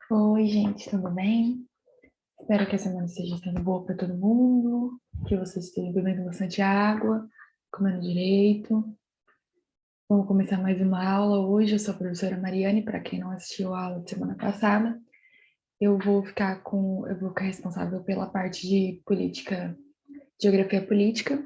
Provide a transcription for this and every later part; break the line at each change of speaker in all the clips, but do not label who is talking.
Oi, gente, tudo bem? Espero que a semana esteja sendo boa para todo mundo, que vocês estejam bebendo bastante água, comendo direito. Vamos começar mais uma aula hoje. Eu sou a professora Mariane, para quem não assistiu a aula de semana passada. Eu vou ficar responsável pela parte de política, geografia política.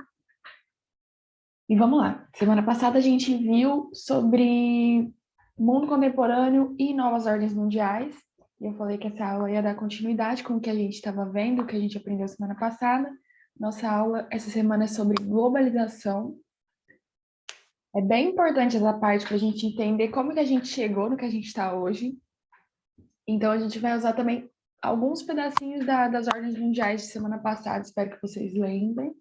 E vamos lá. Semana passada a gente viu sobre mundo contemporâneo e novas ordens mundiais. E eu falei que essa aula ia dar continuidade com o que a gente estava vendo, o que a gente aprendeu semana passada. Nossa aula essa semana é sobre globalização. É bem importante essa parte para a gente entender como que a gente chegou no que a gente está hoje. Então a gente vai usar também alguns pedacinhos das ordens mundiais de semana passada. Espero que vocês lembrem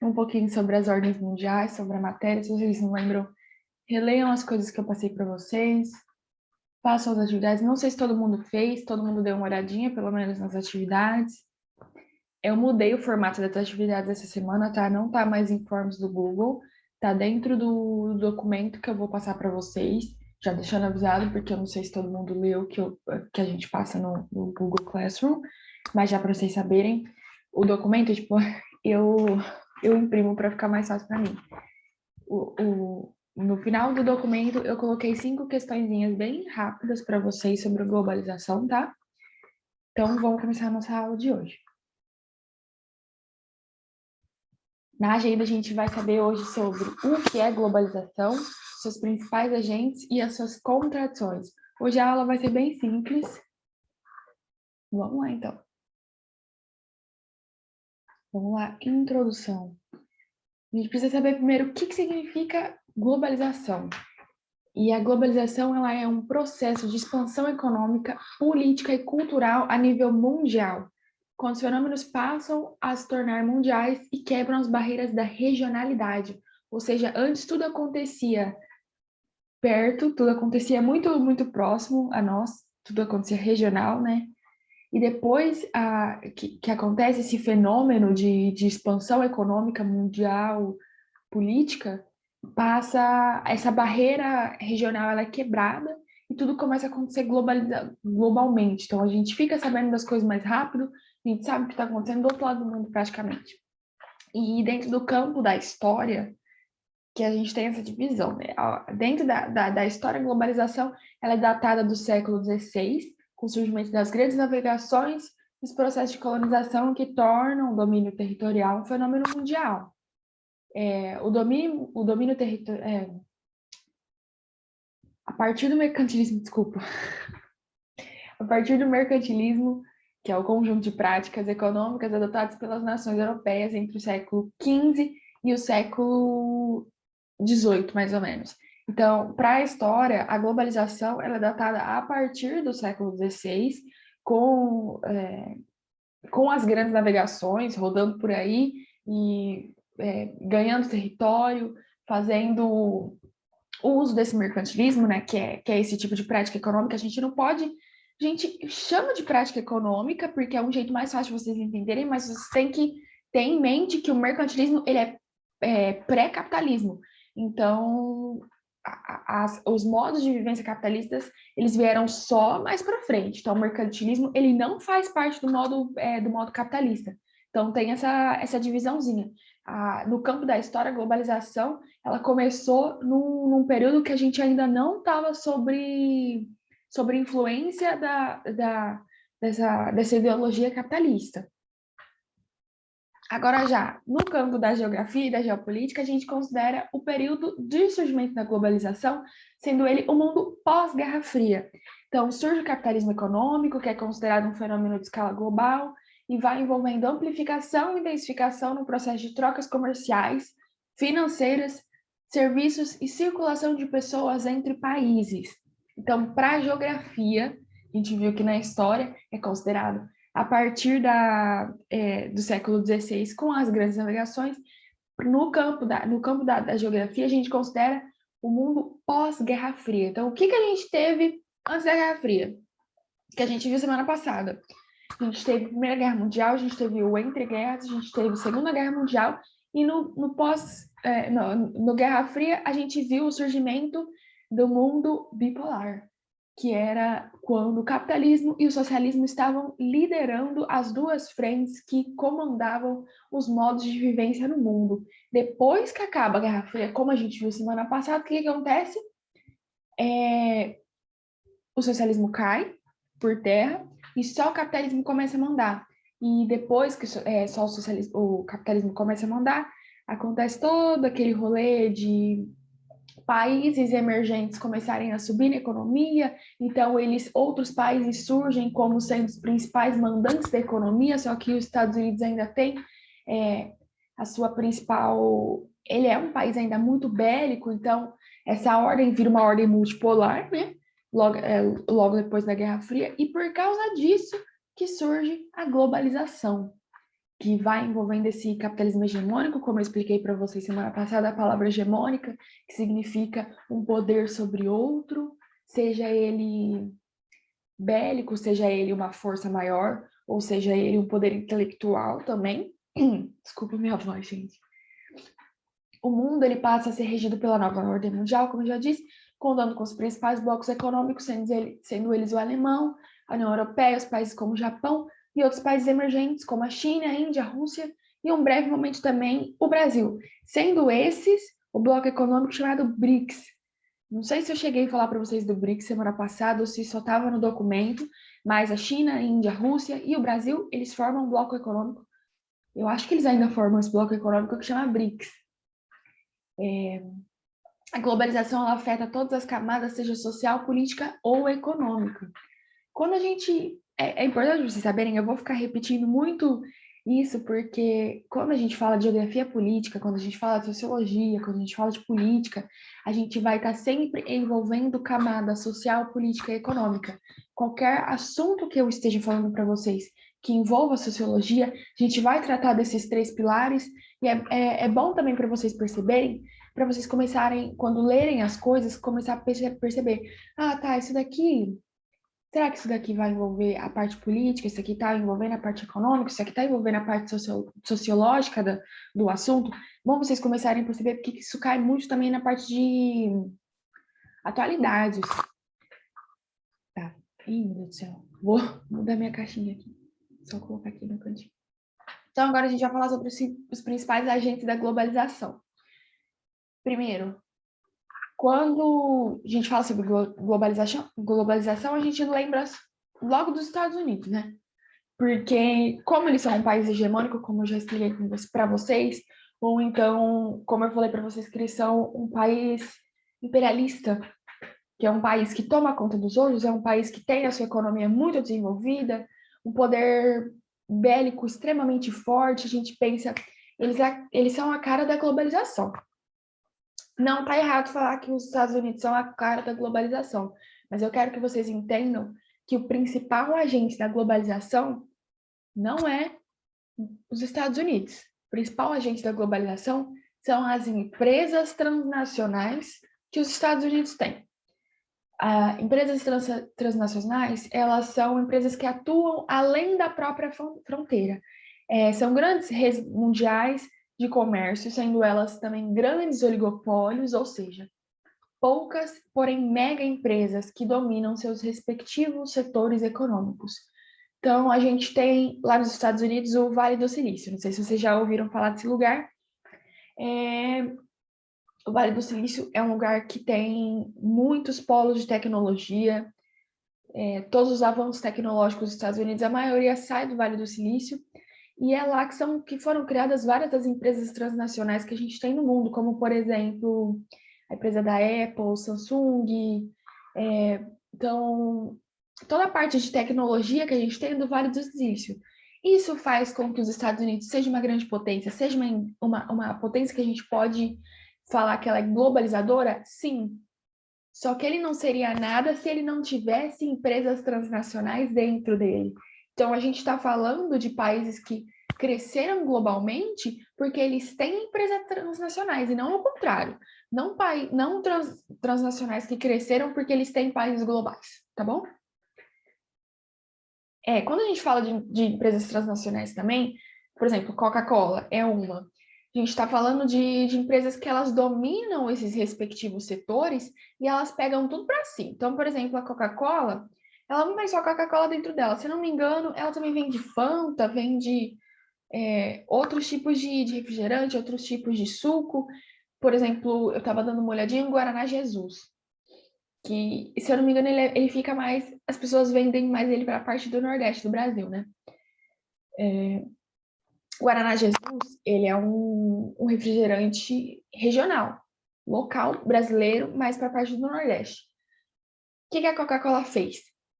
um pouquinho sobre as ordens mundiais, sobre a matéria. Se vocês não lembram, releiam as coisas que eu passei para vocês, façam as atividades. Não sei se todo mundo fez, todo mundo deu uma olhadinha, pelo menos nas atividades. Eu mudei o formato das atividades essa semana, tá? Não tá mais em forms do Google, tá dentro do documento que eu vou passar para vocês. Já deixando avisado, porque eu não sei se todo mundo leu que a gente passa no Google Classroom, mas já para vocês saberem, o documento, tipo, eu, eu imprimo para ficar mais fácil para mim. No final do documento, eu coloquei 5 questõezinhas bem rápidas para vocês sobre a globalização, tá? Então, vamos começar a nossa aula de hoje. Na agenda, a gente vai saber hoje sobre o que é globalização, seus principais agentes e as suas contradições. Hoje a aula vai ser bem simples. Vamos lá, então. Vamos lá, introdução. A gente precisa saber primeiro o que significa globalização. E a globalização ela é um processo de expansão econômica, política e cultural a nível mundial, quando os fenômenos passam a se tornar mundiais e quebram as barreiras da regionalidade. Ou seja, antes tudo acontecia perto, tudo acontecia muito, muito próximo a nós, tudo acontecia regional, né? E depois que acontece esse fenômeno de expansão econômica mundial, política, passa essa barreira regional ela é quebrada e tudo começa a acontecer globalmente. Então a gente fica sabendo das coisas mais rápido, a gente sabe o que está acontecendo do outro lado do mundo praticamente. E dentro do campo da história, que a gente tem essa divisão, né? Dentro da história, a globalização ela é datada do século XVI, com o surgimento das grandes navegações e os processos de colonização que tornam o domínio territorial um fenômeno mundial. O domínio territorial, a partir do mercantilismo, desculpa, a partir do mercantilismo, que é o conjunto de práticas econômicas adotadas pelas nações europeias entre o século XV e o século XVIII, mais ou menos. Então, para a história, a globalização ela é datada a partir do século XVI, com, com as grandes navegações rodando por aí e ganhando território, fazendo o uso desse mercantilismo, né, que é esse tipo de prática econômica. A gente não pode, a gente chama de prática econômica porque é um jeito mais fácil de vocês entenderem, mas vocês têm que ter em mente que o mercantilismo ele é pré-capitalismo. Então, os modos de vivência capitalistas eles vieram só mais para frente. Então, o mercantilismo ele não faz parte do modo capitalista. Então, tem essa divisãozinha. No campo da história, a globalização ela começou num período que a gente ainda não estava sobre influência dessa ideologia capitalista. Agora já, no campo da geografia e da geopolítica, a gente considera o período de surgimento da globalização, sendo ele o mundo pós-Guerra Fria. Então, surge o capitalismo econômico, que é considerado um fenômeno de escala global, e vai envolvendo amplificação e intensificação no processo de trocas comerciais, financeiras, serviços e circulação de pessoas entre países. Então, para a geografia, a gente viu que na história é considerado a partir do século XVI, com as grandes navegações, no campo da geografia, a gente considera o mundo pós-Guerra Fria. Então, o que a gente teve antes da Guerra Fria? Que a gente viu semana passada. A gente teve a Primeira Guerra Mundial, a gente teve o Entre Guerras, a gente teve a Segunda Guerra Mundial, e no Guerra Fria, a gente viu o surgimento do mundo bipolar. que era quando o capitalismo e o socialismo estavam liderando as duas frentes que comandavam os modos de vivência no mundo. Depois que acaba a Guerra Fria, como a gente viu semana passada, o que acontece? O socialismo cai por terra e só o capitalismo começa a mandar. E depois que só o capitalismo começa a mandar, acontece todo aquele rolê de países emergentes começarem a subir na economia, então outros países surgem como sendo os principais mandantes da economia, só que os Estados Unidos ainda tem a sua principal, ele é um país ainda muito bélico, então essa ordem vira uma ordem multipolar, né? Logo depois da Guerra Fria, e por causa disso que surge a globalização, que vai envolvendo esse capitalismo hegemônico, como eu expliquei para vocês semana passada, a palavra hegemônica, que significa um poder sobre outro, seja ele bélico, seja ele uma força maior, ou seja ele um poder intelectual também. Desculpa minha voz, gente. O mundo ele passa a ser regido pela nova ordem mundial, como eu já disse, contando com os principais blocos econômicos, sendo eles o alemão, a União Europeia, os países como o Japão e outros países emergentes, como a China, a Índia, a Rússia e, um breve momento também, o Brasil, sendo esses o bloco econômico chamado BRICS. Não sei se eu cheguei a falar para vocês do BRICS semana passada ou se só estava no documento, mas a China, a Índia, a Rússia e o Brasil, eles formam um bloco econômico. Eu acho que eles ainda formam esse bloco econômico que chama BRICS. A globalização ela afeta todas as camadas, seja social, política ou econômica. Quando a gente... É importante vocês saberem, eu vou ficar repetindo muito isso, porque quando a gente fala de geografia política, quando a gente fala de sociologia, quando a gente fala de política, a gente vai estar sempre envolvendo camada social, política e econômica. Qualquer assunto que eu esteja falando para vocês que envolva sociologia, a gente vai tratar desses três pilares, e é bom também para vocês perceberem, para vocês começarem, quando lerem as coisas, começar a perceber, ah, tá, isso daqui... Será que isso daqui vai envolver a parte política? Isso aqui está envolvendo a parte econômica? Isso aqui está envolvendo a parte sociológica do assunto? Bom, vocês começarem a perceber porque isso cai muito também na parte de atualidades. Tá. Ih, meu Deus do céu. Vou mudar minha caixinha aqui. Só colocar aqui no cantinho. Então, agora a gente vai falar sobre os principais agentes da globalização. Primeiro, quando a gente fala sobre globalização, a gente lembra logo dos Estados Unidos, né? Porque, como eles são um país hegemônico, como eu já expliquei para vocês, ou então, como eu falei para vocês, que eles são um país imperialista, que é um país que toma conta dos outros, é um país que tem a sua economia muito desenvolvida, um poder bélico extremamente forte, a gente pensa, eles são a cara da globalização. Não está errado falar que os Estados Unidos são a cara da globalização, mas eu quero que vocês entendam que o principal agente da globalização não é os Estados Unidos. O principal agente da globalização são as empresas transnacionais que os Estados Unidos têm. Empresas transnacionais, elas são empresas que atuam além da própria fronteira. São grandes redes mundiais de comércio, sendo elas também grandes oligopólios, ou seja, poucas, porém mega empresas que dominam seus respectivos setores econômicos. Então, a gente tem lá nos Estados Unidos o Vale do Silício. Não sei se vocês já ouviram falar desse lugar. O Vale do Silício é um lugar que tem muitos polos de tecnologia. Todos os avanços tecnológicos dos Estados Unidos, a maioria sai do Vale do Silício. E é lá que foram criadas várias das empresas transnacionais que a gente tem no mundo, como, por exemplo, a empresa da Apple, Samsung. Então, toda a parte de tecnologia que a gente tem é do Vale do Silício. Isso faz com que os Estados Unidos seja uma grande potência, seja uma potência que a gente pode falar que ela é globalizadora? Sim. Só que ele não seria nada se ele não tivesse empresas transnacionais dentro dele. Então, a gente está falando de países que cresceram globalmente porque eles têm empresas transnacionais, e não o contrário. Não transnacionais que cresceram porque eles têm países globais, tá bom? Quando a gente fala de empresas transnacionais também, por exemplo, Coca-Cola é uma. A gente está falando de empresas que elas dominam esses respectivos setores e elas pegam tudo para si. Então, por exemplo, a Coca-Cola, ela não vem só Coca-Cola dentro dela. Se eu não me engano, ela também vende Fanta, vende outros tipos de refrigerante, outros tipos de suco. Por exemplo, eu estava dando uma olhadinha em Guaraná Jesus, que, se eu não me engano, ele fica mais... As pessoas vendem mais ele para a parte do Nordeste do Brasil, né? Guaraná Jesus, ele é um refrigerante regional, local, brasileiro, mais para a parte do Nordeste. O que a Coca-Cola fez?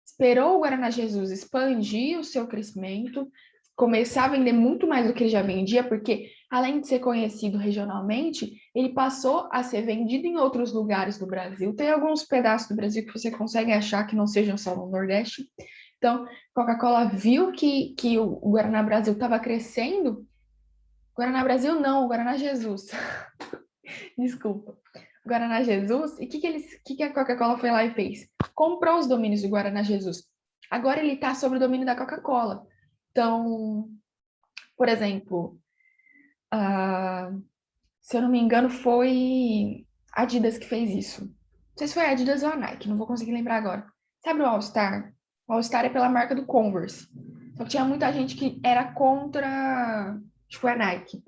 Esperou o Guaraná Jesus expandir o seu crescimento, começar a vender muito mais do que ele já vendia, porque, além de ser conhecido regionalmente, ele passou a ser vendido em outros lugares do Brasil. Tem alguns pedaços do Brasil que você consegue achar que não sejam só no Nordeste. Então, Coca-Cola viu que o Guaraná Brasil estava crescendo. Guaraná Brasil não, Guaraná Jesus. Desculpa. Guaraná Jesus. E o que a Coca-Cola foi lá e fez? Comprou os domínios do Guaraná Jesus. Agora ele está sob o domínio da Coca-Cola. Então, por exemplo, se eu não me engano, foi a Adidas que fez isso. Não sei se foi a Adidas ou a Nike, não vou conseguir lembrar agora. Sabe o All-Star? O All-Star é pela marca do Converse. Só que tinha muita gente que era contra, tipo, a Nike.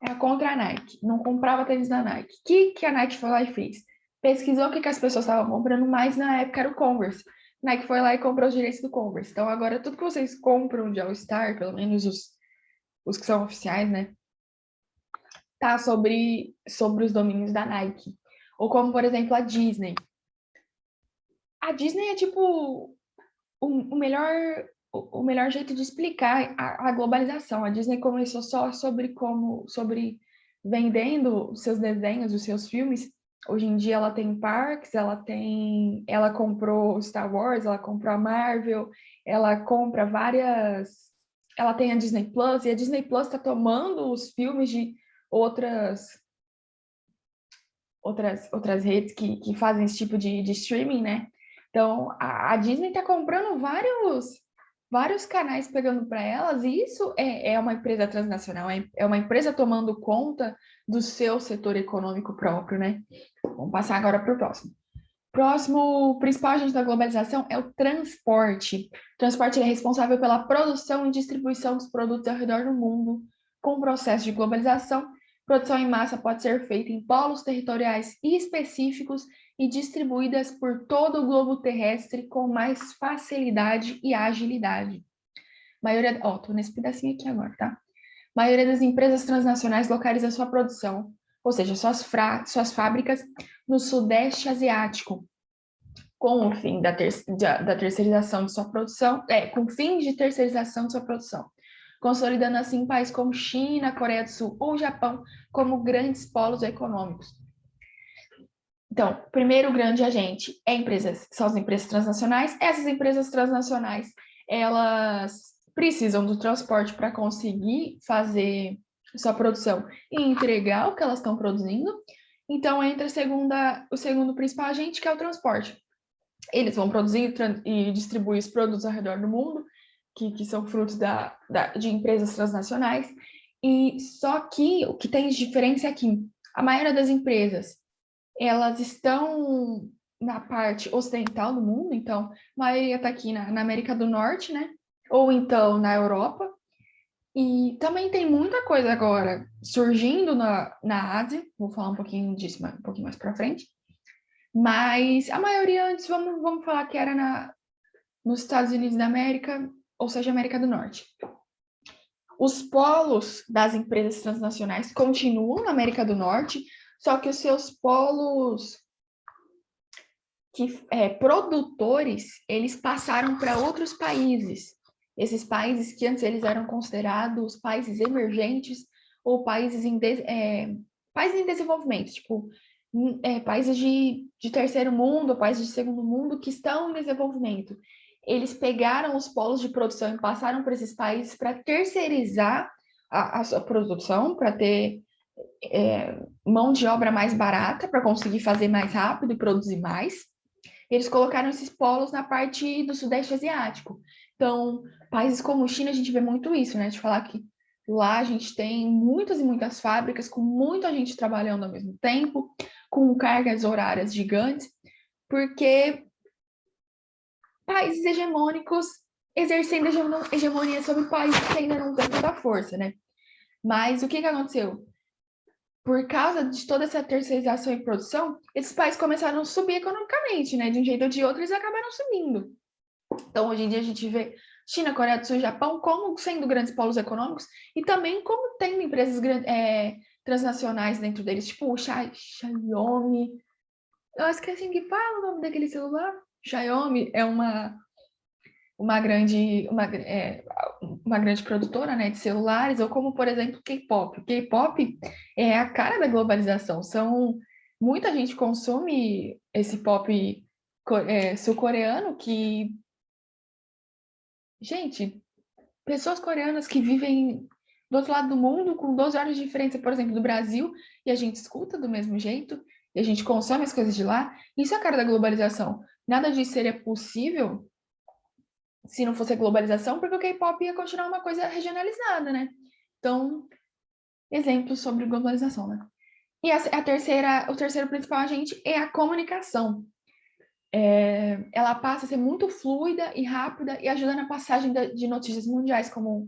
Era contra a Nike, não comprava tênis da Nike. O que a Nike foi lá e fez? Pesquisou o que as pessoas estavam comprando mais na época era o Converse. Nike foi lá e comprou os direitos do Converse. Então agora tudo que vocês compram de All-Star, pelo menos os que são oficiais, né? Tá sobre os domínios da Nike. Ou como, por exemplo, a Disney. A Disney é tipo o melhor jeito de explicar a globalização. A Disney começou só sobre vendendo os seus desenhos, os seus filmes. Hoje em dia ela tem parques, ela comprou Star Wars, ela comprou a Marvel, ela compra ela tem a Disney Plus, e a Disney Plus está tomando os filmes de outras redes que fazem esse tipo de streaming, né? Então, a Disney está comprando vários canais pegando para elas, e isso é uma empresa transnacional, é uma empresa tomando conta do seu setor econômico próprio, né? Vamos passar agora para o próximo. Próximo principal agente da globalização é o transporte. O transporte é responsável pela produção e distribuição dos produtos ao redor do mundo. Com o processo de globalização, produção em massa pode ser feita em polos territoriais específicos e distribuídas por todo o globo terrestre com mais facilidade e agilidade. Tô nesse pedacinho aqui agora, tá? A maioria das empresas transnacionais localiza sua produção, ou seja, suas fábricas, no Sudeste Asiático, com o fim da terceirização de sua produção, com o fim de terceirização de sua produção, consolidando assim países como China, Coreia do Sul ou Japão como grandes polos econômicos. Então, primeiro grande agente são as empresas transnacionais. Essas empresas transnacionais, elas precisam do transporte para conseguir fazer sua produção e entregar o que elas estão produzindo. Então, entra o segundo principal agente, que é o transporte. Eles vão produzir e distribuir os produtos ao redor do mundo, que são frutos de empresas transnacionais. E só que o que tem de diferença é que a maioria das empresas, elas estão na parte ocidental do mundo, então a maioria está aqui na América do Norte, né? Ou então na Europa. E também tem muita coisa agora surgindo na Ásia, vou falar um pouquinho disso um pouquinho mais para frente. Mas a maioria antes, vamos falar que era nos Estados Unidos da América, ou seja, América do Norte. Os polos das empresas transnacionais continuam na América do Norte, só que os seus polos produtores, eles passaram para outros países. Esses países que antes eles eram considerados países emergentes ou países em desenvolvimento, tipo, países de terceiro mundo, países de segundo mundo que estão em desenvolvimento. Eles pegaram os polos de produção e passaram para esses países para terceirizar a sua produção, para ter mão de obra mais barata, para conseguir fazer mais rápido e produzir mais. Eles colocaram esses polos na parte do Sudeste Asiático. Então, países como China, a gente vê muito isso, né? De falar que Lá a gente tem muitas e muitas fábricas com muita gente trabalhando ao mesmo tempo, com cargas horárias gigantes, porque países hegemônicos exercendo hegemonia sobre países que ainda não têm tanta força, né? Mas o que aconteceu? Por causa de toda essa terceirização e produção, esses países começaram a subir economicamente, né? De um jeito ou de outro, eles acabaram subindo. Então, hoje em dia, a gente vê China, Coreia do Sul e Japão como sendo grandes polos econômicos e também como tendo empresas transnacionais dentro deles, tipo o Xiaomi. Eu esqueci que fala o nome daquele celular. Xiaomi é uma grande produtora, né, de celulares, ou como, por exemplo, K-pop. O K-pop é a cara da globalização. Muita gente consome esse pop sul-coreano que, gente, pessoas coreanas que vivem do outro lado do mundo, com 12 horas de diferença, por exemplo, do Brasil, e a gente escuta do mesmo jeito, e a gente consome as coisas de lá. Isso é a cara da globalização. Nada disso seria possível se não fosse a globalização, porque o K-pop ia continuar uma coisa regionalizada, né? Então, exemplos sobre globalização, né? E o terceiro principal agente é a comunicação. Ela passa a ser muito fluida e rápida e ajuda na passagem de notícias mundiais com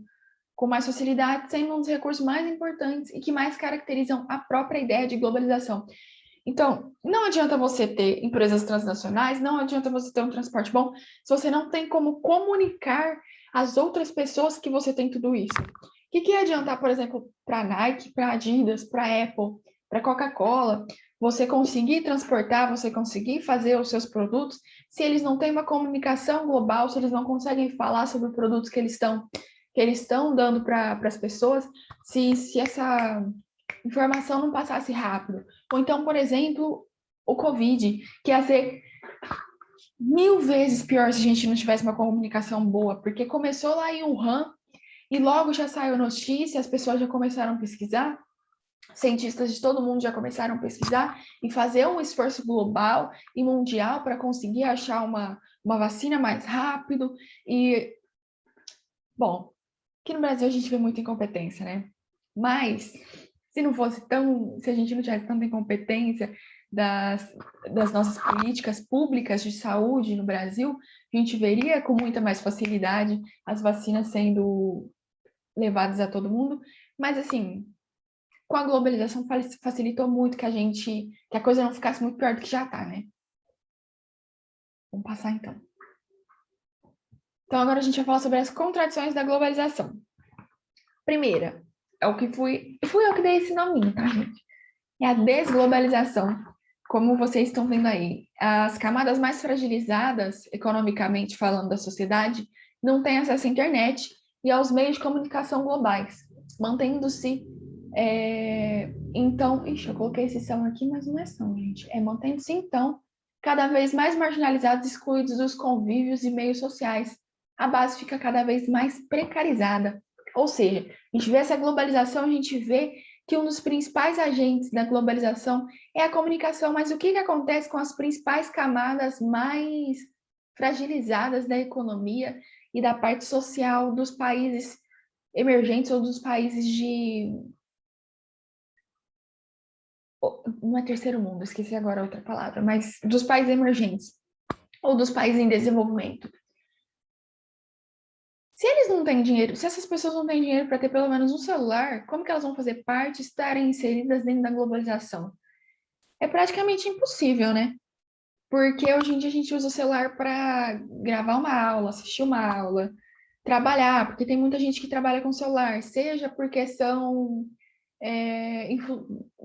mais facilidade, sendo um dos recursos mais importantes e que mais caracterizam a própria ideia de globalização. Então, não adianta você ter empresas transnacionais, não adianta você ter um transporte bom, se você não tem como comunicar às outras pessoas que você tem tudo isso. O que ia adiantar, por exemplo, para Nike, para Adidas, para Apple, para Coca-Cola, você conseguir transportar, você conseguir fazer os seus produtos, se eles não têm uma comunicação global, se eles não conseguem falar sobre produtos que eles estão dando para as pessoas, se essa informação não passasse rápido. Ou então, por exemplo, o Covid, que ia ser 1000 vezes pior se a gente não tivesse uma comunicação boa, porque começou lá em Wuhan e logo já saiu notícia, as pessoas já começaram a pesquisar, cientistas de todo mundo já começaram a pesquisar e fazer um esforço global e mundial para conseguir achar uma vacina mais rápido. E, bom, aqui no Brasil a gente vê muita incompetência, né? Mas se a gente não tivesse tanta incompetência das nossas políticas públicas de saúde no Brasil, a gente veria com muita mais facilidade as vacinas sendo levadas a todo mundo. Mas, assim, com a globalização facilitou muito que a coisa não ficasse muito pior do que já está, né? Vamos passar, então. Então, agora a gente vai falar sobre as contradições da globalização. Primeira, é o que fui eu que dei esse nome, tá, gente? É a desglobalização. Como vocês estão vendo aí, as camadas mais fragilizadas, economicamente falando, da sociedade, não têm acesso à internet e aos meios de comunicação globais, mantendo-se. Então, eu coloquei esse são aqui, mas não é são, gente. Mantendo-se, então, cada vez mais marginalizados, excluídos dos convívios e meios sociais. A base fica cada vez mais precarizada. Ou seja, a gente vê essa globalização, a gente vê que um dos principais agentes da globalização é a comunicação, mas o que acontece com as principais camadas mais fragilizadas da economia e da parte social dos países emergentes ou dos países de... Não é terceiro mundo, esqueci agora outra palavra, mas dos países emergentes ou dos países em desenvolvimento. Se eles não têm dinheiro, se essas pessoas não têm dinheiro para ter pelo menos um celular, como que elas vão fazer parte, estarem inseridas dentro da globalização? É praticamente impossível, né? Porque hoje em dia a gente usa o celular para gravar uma aula, assistir uma aula, trabalhar, porque tem muita gente que trabalha com celular, seja porque são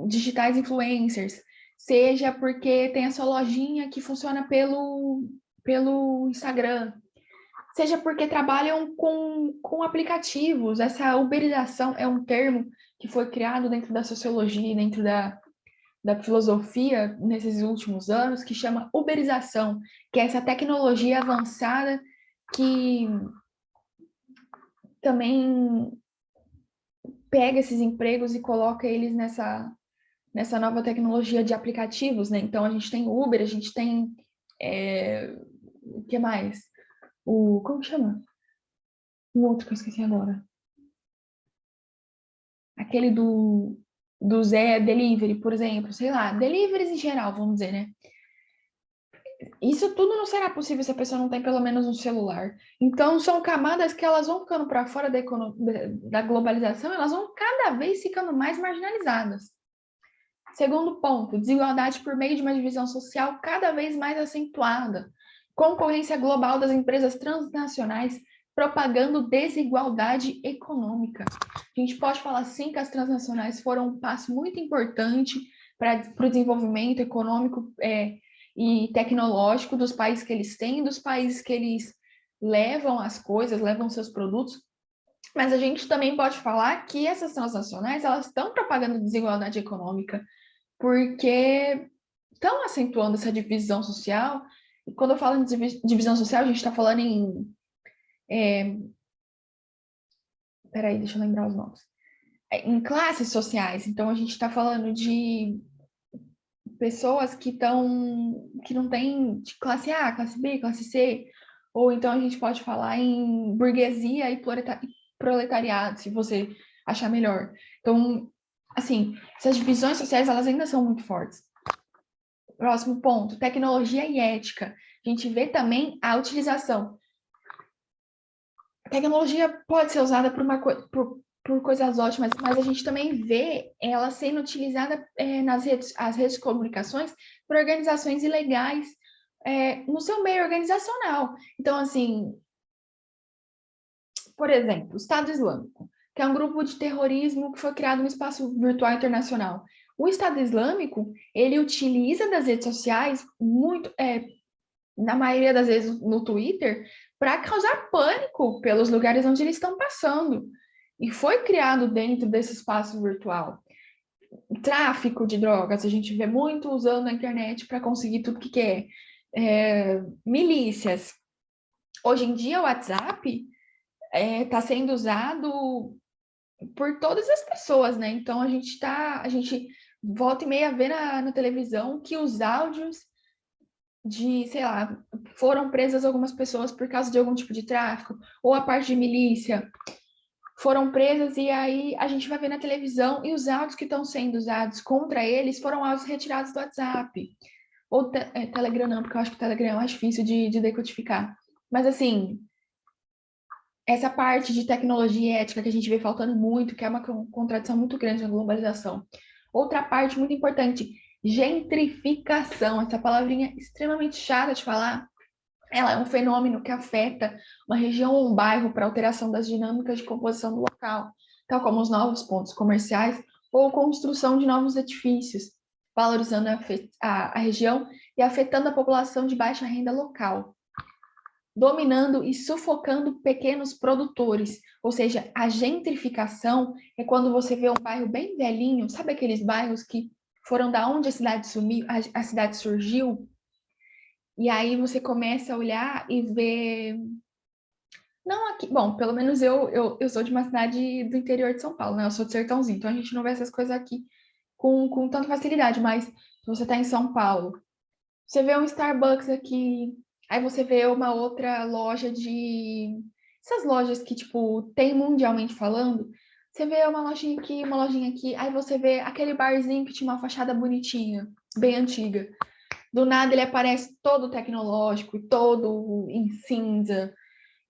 digitais influencers, seja porque tem a sua lojinha que funciona pelo Instagram, seja porque trabalham com aplicativos. Essa uberização é um termo que foi criado dentro da sociologia, dentro da filosofia nesses últimos anos, que chama uberização, que é essa tecnologia avançada que também pega esses empregos e coloca eles nessa nova tecnologia de aplicativos, né? Então, a gente tem Uber, a gente tem... o que mais? Como chama? Um outro que eu esqueci agora. aquele do Zé Delivery, por exemplo, sei lá, deliveries em geral, vamos dizer, né? Isso tudo não será possível se a pessoa não tem pelo menos um celular. Então, são camadas que elas vão ficando para fora da globalização, elas vão cada vez ficando mais marginalizadas. Segundo ponto, desigualdade por meio de uma divisão social cada vez mais acentuada. Concorrência global das empresas transnacionais propagando desigualdade econômica. A gente pode falar sim que as transnacionais foram um passo muito importante para o desenvolvimento econômico e tecnológico dos países que eles têm, dos países que eles levam as coisas, levam seus produtos, mas a gente também pode falar que essas transnacionais elas estão propagando desigualdade econômica, porque estão acentuando essa divisão social. E quando eu falo em divisão social, a gente está falando em... Peraí, deixa eu lembrar os nomes. Em classes sociais. Então, a gente está falando de pessoas que não têm de classe A, classe B, classe C. Ou então a gente pode falar em burguesia e proletariado, se você achar melhor. Então, assim, essas divisões sociais, elas ainda são muito fortes. Próximo ponto, tecnologia e ética. A gente vê também a utilização. A tecnologia pode ser usada por coisas ótimas, mas a gente também vê ela sendo utilizada as redes de comunicações por organizações ilegais no seu meio organizacional. Então, assim, por exemplo, o Estado Islâmico, que é um grupo de terrorismo que foi criado no espaço virtual internacional. O Estado Islâmico, ele utiliza das redes sociais muito, na maioria das vezes no Twitter, para causar pânico pelos lugares onde eles estão passando. E foi criado dentro desse espaço virtual. Tráfico de drogas, a gente vê muito usando a internet para conseguir tudo que quer. Milícias. Hoje em dia, o WhatsApp está sendo usado por todas as pessoas, né? Então, a gente volta e meia vê na televisão que os áudios sei lá, foram presas algumas pessoas por causa de algum tipo de tráfico, ou a parte de milícia foram presas, e aí a gente vai ver na televisão e os áudios que estão sendo usados contra eles foram áudios retirados do WhatsApp. Ou Telegram não, porque eu acho que o Telegram é mais difícil de decodificar. Mas assim, essa parte de tecnologia e ética que a gente vê faltando muito, que é uma contradição muito grande na globalização. Outra parte muito importante, gentrificação. Essa palavrinha extremamente chata de falar. Ela é um fenômeno que afeta uma região ou um bairro para alteração das dinâmicas de composição do local, tal como os novos pontos comerciais ou construção de novos edifícios, valorizando a região e afetando a população de baixa renda local, dominando e sufocando pequenos produtores. Ou seja, a gentrificação é quando você vê um bairro bem velhinho, sabe aqueles bairros que foram da onde a cidade sumiu, a cidade surgiu? E aí você começa a olhar e ver... Não aqui... Bom, pelo menos eu sou de uma cidade do interior de São Paulo, né? Eu sou de Sertãozinho, então a gente não vê essas coisas aqui com tanta facilidade. Mas se você está em São Paulo, você vê um Starbucks aqui, aí você vê uma outra loja de... Essas lojas que, tipo, tem mundialmente falando, você vê uma lojinha aqui, aí você vê aquele barzinho que tinha uma fachada bonitinha, bem antiga. Do nada ele aparece todo tecnológico, todo em cinza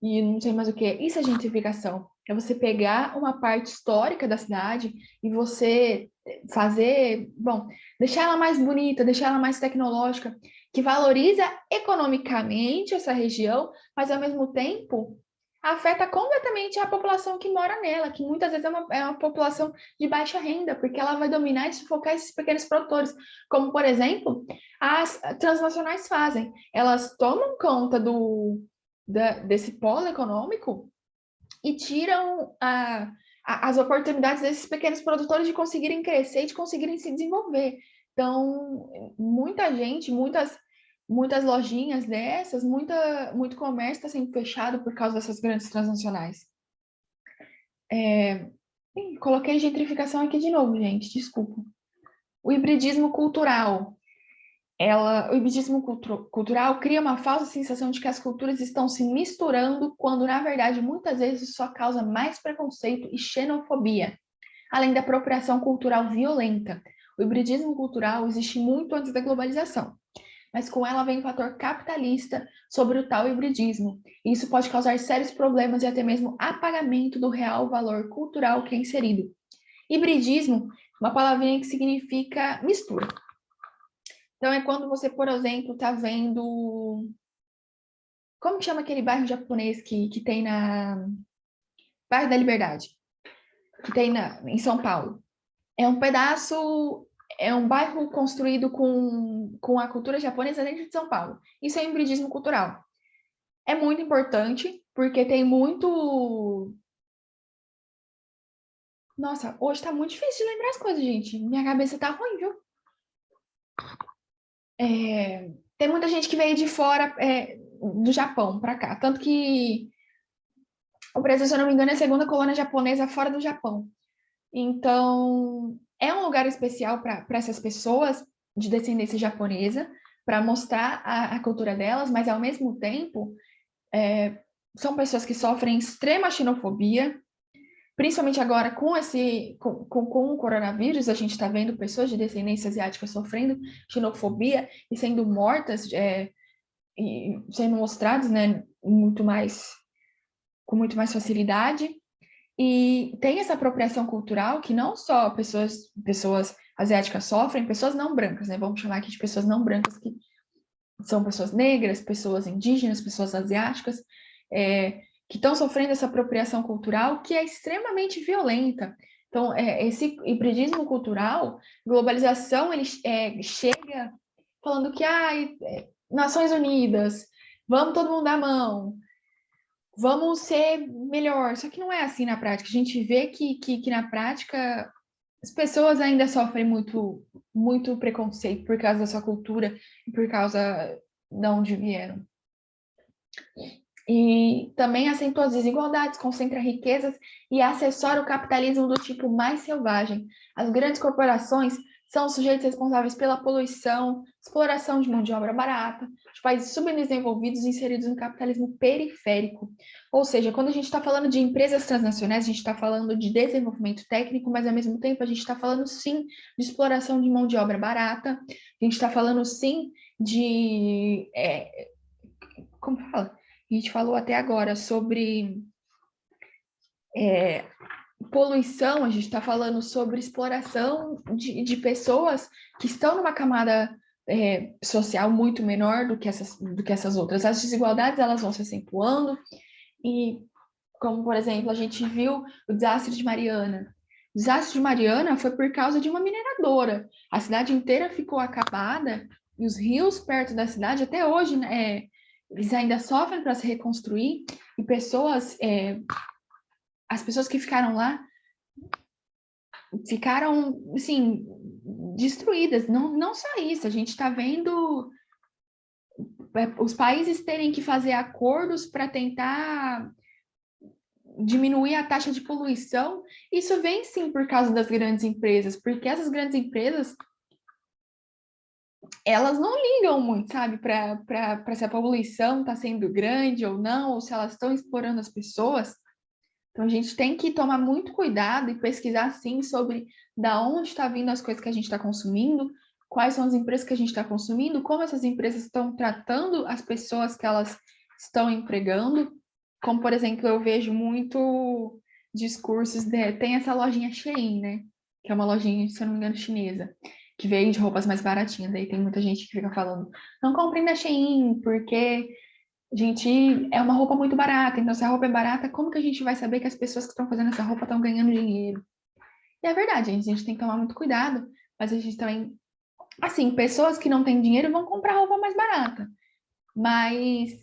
e não sei mais o que. Isso é gentrificação. É você pegar uma parte histórica da cidade e você fazer, bom, deixar ela mais bonita, deixar ela mais tecnológica, que valoriza economicamente essa região, mas ao mesmo tempo afeta completamente a população que mora nela, que muitas vezes é uma população de baixa renda, porque ela vai dominar e sufocar esses pequenos produtores, como, por exemplo, as transnacionais fazem. Elas tomam conta desse polo econômico e tiram as oportunidades desses pequenos produtores de conseguirem crescer e de conseguirem se desenvolver. Então, muita gente, muitas lojinhas dessas, muito comércio está sendo fechado por causa dessas grandes transnacionais. Coloquei gentrificação aqui de novo, gente, desculpa. O hibridismo cultural. O hibridismo cultural cria uma falsa sensação de que as culturas estão se misturando, quando, na verdade, muitas vezes só causa mais preconceito e xenofobia. além da apropriação cultural violenta. O hibridismo cultural existe muito antes da globalização, mas com ela vem o fator capitalista sobre o tal hibridismo. E isso pode causar sérios problemas e até mesmo apagamento do real valor cultural que é inserido. Hibridismo, uma palavrinha que significa mistura. Então, é quando você, por exemplo, está vendo... Como que chama aquele bairro japonês que tem na... Bairro da Liberdade, que tem em São Paulo. É um pedaço... É um bairro construído com a cultura japonesa dentro de São Paulo. Isso é hibridismo cultural. É muito importante, porque tem muito... Nossa, hoje tá muito difícil de lembrar as coisas, gente. Minha cabeça tá ruim, viu? Tem muita gente que veio de fora do Japão para cá. Tanto que o Brasil, se eu não me engano, é a segunda colônia japonesa fora do Japão. Então, é um lugar especial para essas pessoas de descendência japonesa, para mostrar a cultura delas, mas ao mesmo tempo, são pessoas que sofrem extrema xenofobia, principalmente agora com o coronavírus, a gente está vendo pessoas de descendência asiática sofrendo xenofobia e sendo mortas, e sendo mostrados, né, com muito mais facilidade. E tem essa apropriação cultural que não só pessoas asiáticas sofrem, pessoas não brancas, né? Vamos chamar aqui de pessoas não brancas, que são pessoas negras, pessoas indígenas, pessoas asiáticas, que estão sofrendo essa apropriação cultural que é extremamente violenta. Então, esse hibridismo cultural, globalização, ele chega falando que Nações Unidas, vamos todo mundo dar a mão, vamos ser melhor. Só que não é assim na prática. A gente vê que na prática as pessoas ainda sofrem muito, muito preconceito por causa da sua cultura e por causa de onde vieram. E também acentua as desigualdades, concentra riquezas e assessora o capitalismo do tipo mais selvagem. As grandes corporações são os sujeitos responsáveis pela poluição, exploração de mão de obra barata, de países subdesenvolvidos inseridos no capitalismo periférico. Ou seja, quando a gente está falando de empresas transnacionais, a gente está falando de desenvolvimento técnico, mas ao mesmo tempo a gente está falando sim de exploração de mão de obra barata, a gente está falando sim de... como fala? A gente falou até agora sobre poluição, a gente está falando sobre exploração de pessoas que estão numa camada social muito menor do que essas outras. As desigualdades elas vão se acentuando e, como por exemplo, a gente viu o desastre de Mariana. O desastre de Mariana foi por causa de uma mineradora. A cidade inteira ficou acabada e os rios perto da cidade até hoje, né, eles ainda sofrem para se reconstruir e as pessoas que ficaram lá ficaram, assim, destruídas. Não só isso, a gente está vendo os países terem que fazer acordos para tentar diminuir a taxa de poluição. Isso vem sim por causa das grandes empresas, porque essas grandes empresas elas não ligam muito, sabe, para se a poluição está sendo grande ou não, ou se elas estão explorando as pessoas. Então, a gente tem que tomar muito cuidado e pesquisar, sim, sobre da onde está vindo as coisas que a gente está consumindo, quais são as empresas que a gente está consumindo, como essas empresas estão tratando as pessoas que elas estão empregando. Como, por exemplo, eu vejo muito discursos tem essa lojinha Shein, né? Que é uma lojinha, se eu não me engano, chinesa, que vende roupas mais baratinhas. Aí tem muita gente que fica falando, não comprem na Shein, porque gente, é uma roupa muito barata, então se a roupa é barata, como que a gente vai saber que as pessoas que estão fazendo essa roupa estão ganhando dinheiro? E é verdade, a gente tem que tomar muito cuidado, mas a gente também, assim, pessoas que não têm dinheiro vão comprar roupa mais barata, mas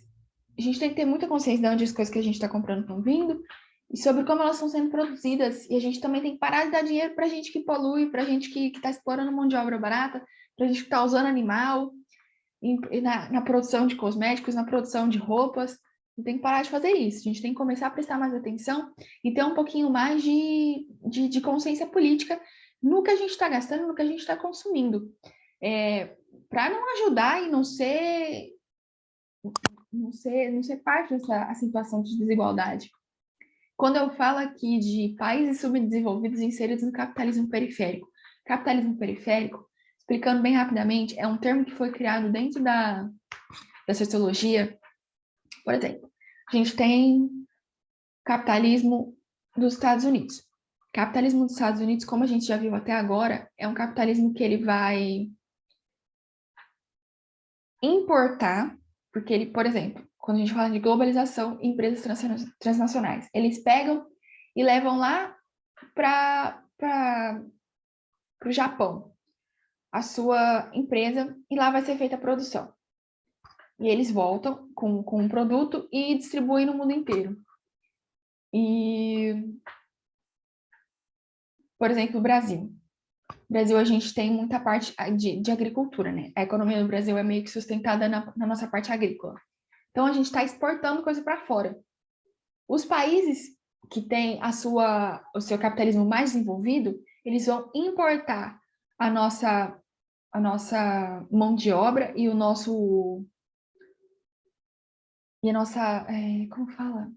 a gente tem que ter muita consciência de onde as coisas que a gente está comprando estão vindo e sobre como elas estão sendo produzidas, e a gente também tem que parar de dar dinheiro para gente que polui, para gente que está explorando mão de obra barata, para gente que está usando animal, na produção de cosméticos, na produção de roupas. Tem que parar de fazer isso. A gente tem que começar a prestar mais atenção e ter um pouquinho mais de consciência política no que a gente está gastando, no que a gente está consumindo. Para não ajudar e não ser parte dessa situação de desigualdade. Quando eu falo aqui de países subdesenvolvidos inseridos no capitalismo periférico, explicando bem rapidamente, é um termo que foi criado dentro da sociologia. Por exemplo, a gente tem capitalismo dos Estados Unidos. Capitalismo dos Estados Unidos, como a gente já viu até agora, é um capitalismo que ele vai importar, porque ele, por exemplo, quando a gente fala de globalização, empresas transnacionais, eles pegam e levam lá para o Japão a sua empresa e lá vai ser feita a produção. E eles voltam com um produto e distribuem no mundo inteiro. E, por exemplo, o Brasil. No Brasil, a gente tem muita parte de agricultura, né? A economia do Brasil é meio que sustentada na nossa parte agrícola. Então, a gente está exportando coisa para fora. Os países que têm o seu capitalismo mais desenvolvido, eles vão importar a nossa mão de obra e o nosso... E a nossa... como fala?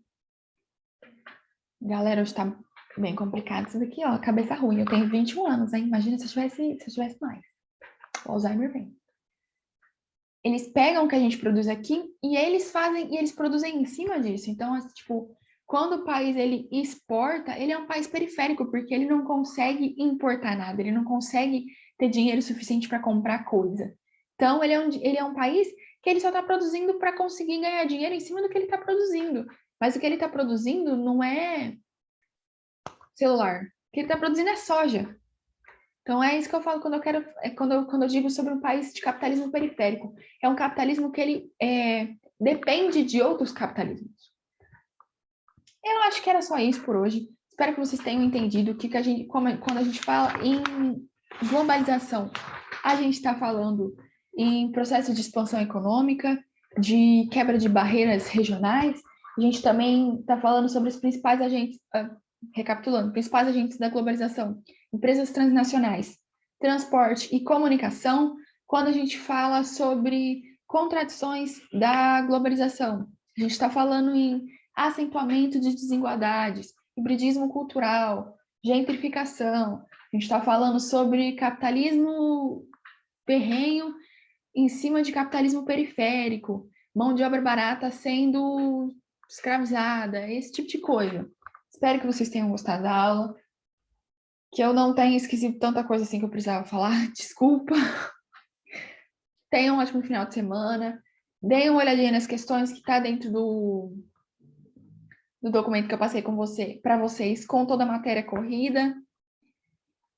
Galera, hoje tá bem complicado isso daqui, ó. Cabeça ruim. Eu tenho 21 anos, hein? Imagina se eu tivesse mais. O Alzheimer vem. Eles pegam o que a gente produz aqui e eles produzem em cima disso. Então, tipo, quando o país ele exporta, ele é um país periférico, porque ele não consegue importar nada, ele não consegue ter dinheiro suficiente para comprar coisa. Então, ele é um país que ele só está produzindo para conseguir ganhar dinheiro em cima do que ele está produzindo. Mas o que ele está produzindo não é celular. O que ele está produzindo é soja. Então, é isso que eu falo quando eu digo sobre um país de capitalismo periférico. É um capitalismo que ele depende de outros capitalismos. Eu acho que era só isso por hoje. Espero que vocês tenham entendido quando a gente fala em globalização, a gente está falando em processo de expansão econômica, de quebra de barreiras regionais. A gente também está falando sobre os principais agentes, recapitulando, principais agentes da globalização, empresas transnacionais, transporte e comunicação, quando a gente fala sobre contradições da globalização. A gente está falando em acentuamento de desigualdades, hibridismo cultural, gentrificação. A gente está falando sobre capitalismo ferrenho em cima de capitalismo periférico, mão de obra barata sendo escravizada, esse tipo de coisa. Espero que vocês tenham gostado da aula, que eu não tenha esquecido tanta coisa assim que eu precisava falar, desculpa. Tenham um ótimo final de semana, deem uma olhadinha nas questões que está dentro do documento que eu passei para vocês, com toda a matéria corrida.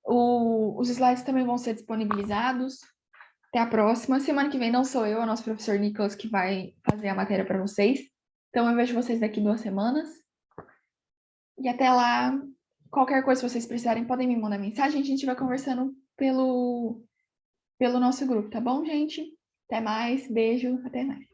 Os slides também vão ser disponibilizados. Até a próxima. Semana que vem não sou eu, é o nosso professor Nicolas que vai fazer a matéria para vocês. Então, eu vejo vocês daqui 2 semanas. E até lá, qualquer coisa que vocês precisarem, podem me mandar mensagem. A gente vai conversando pelo nosso grupo, tá bom, gente? Até mais, beijo, até mais.